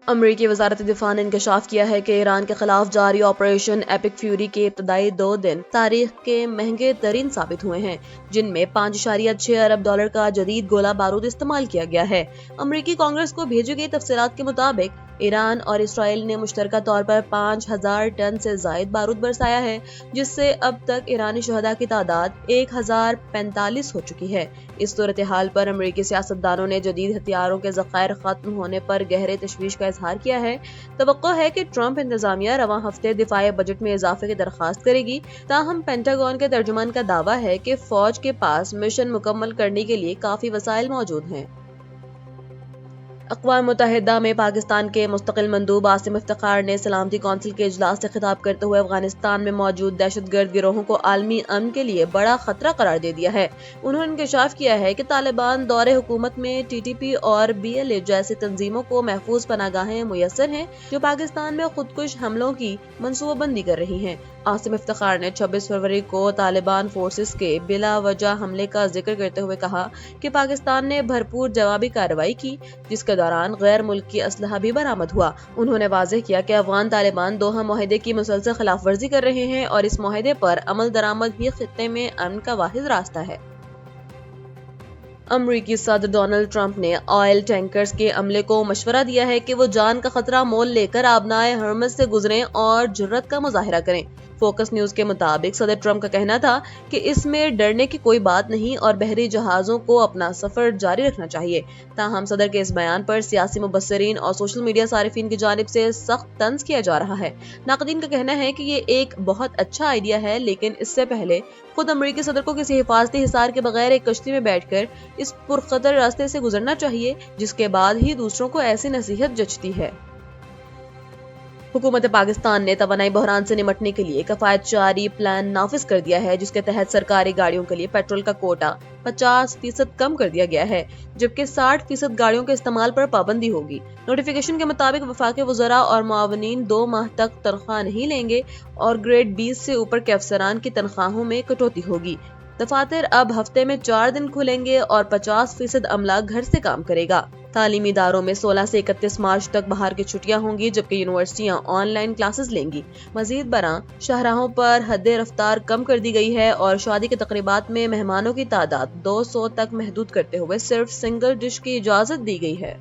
امریکی وزارت دفاع نے انکشاف کیا ہے کہ ایران کے خلاف جاری آپریشن ایپک فیوری کے ابتدائی 2 دن تاریخ کے مہنگے ترین ثابت ہوئے ہیں، جن میں $5.6 ارب کا جدید گولہ بارود استعمال کیا گیا ہے۔ امریکی کانگریس کو بھیجی گئی تفصیلات کے مطابق ایران اور اسرائیل نے مشترکہ طور پر 5000 ٹن سے زائد بارود برسایا ہے، جس سے اب تک ایرانی شہداء کی تعداد 1045 ہو چکی ہے۔ اس صورتحال پر امریکی سیاستدانوں نے جدید ہتھیاروں کے ذخائر ختم ہونے پر گہرے تشویش کا اظہار کیا ہے۔ توقع ہے کہ ٹرمپ انتظامیہ رواں ہفتے دفاعی بجٹ میں اضافے کی درخواست کرے گی، تاہم پینٹاگون کے ترجمان کا دعویٰ ہے کہ فوج کے پاس مشن مکمل کرنے کے لیے کافی وسائل موجود ہیں۔ اقوام متحدہ میں پاکستان کے مستقل مندوب عاصم افتخار نے سلامتی کونسل کے اجلاس سے خطاب کرتے ہوئے افغانستان میں موجود دہشت گرد گروہوں کو عالمی امن کے لیے بڑا خطرہ قرار دے دیا ہے۔ انہوں نے انکشاف کیا ہے کہ طالبان دور حکومت میں TTP اور BLA جیسی تنظیموں کو محفوظ پناہ گاہیں میسر ہیں جو پاکستان میں خودکش حملوں کی منصوبہ بندی کر رہی ہیں۔ عاصم افتخار نے 26 فروری کو طالبان فورسز کے بلا وجہ حملے کا ذکر کرتے ہوئے کہا کہ پاکستان نے بھرپور جوابی کارروائی کی، جس کے دوران غیر ملکی اسلحہ بھی برآمد ہوا۔ انہوں نے واضح کیا کہ افغان طالبان دوحہ معاہدے کی مسلسل خلاف ورزی کر رہے ہیں اور اس معاہدے پر عمل درآمد ہی خطے میں امن کا واحد راستہ ہے۔ امریکی صدر ڈونلڈ ٹرمپ نے آئل ٹینکرز کے عملے کو مشورہ دیا ہے کہ وہ جان کا خطرہ مول لے کر آبنائے ہرمز سے گزریں اور جرأت کا مظاہرہ کریں۔ فوکس نیوز کے مطابق صدر ٹرمپ کا کہنا تھا کہ اس میں ڈرنے کی کوئی بات نہیں اور بحری جہازوں کو اپنا سفر جاری رکھنا چاہیے۔ تاہم صدر کے اس بیان پر سیاسی مبصرین اور سوشل میڈیا صارفین کی جانب سے سخت طنز کیا جا رہا ہے۔ ناقدین کا کہنا ہے کہ یہ ایک بہت اچھا آئیڈیا ہے، لیکن اس سے پہلے خود امریکی صدر کو کسی حفاظتی حصار کے بغیر ایک کشتی میں بیٹھ کر اس پرخطر راستے سے گزرنا چاہیے، جس کے بعد ہی دوسروں کو ایسی نصیحت جچتی ہے۔ حکومت پاکستان نے توانائی بحران سے نمٹنے کے لیے کفایت جاری پلان نافذ کر دیا ہے، جس کے تحت سرکاری گاڑیوں کے لیے پیٹرول کا کوٹا 50% کم کر دیا گیا ہے، جبکہ 60% گاڑیوں کے استعمال پر پابندی ہوگی۔ نوٹیفیکیشن کے مطابق وفاقی وزراء اور معاونین 2 ماہ تک تنخواہ نہیں لیں گے اور گریڈ 20 سے اوپر کے افسران کی تنخواہوں میں کٹوتی ہوگی۔ دفاتر اب ہفتے میں 4 دن کھلیں گے اور 50% عملہ گھر سے کام کرے گا۔ تعلیمی اداروں میں 16 سے 31 مارچ تک بہار کی چھٹیاں ہوں گی، جبکہ یونیورسٹیاں آن لائن کلاسز لیں گی۔ مزید برآں شاہراہوں پر حد رفتار کم کر دی گئی ہے اور شادی کے تقریبات میں مہمانوں کی تعداد 200 تک محدود کرتے ہوئے صرف سنگل ڈش کی اجازت دی گئی ہے۔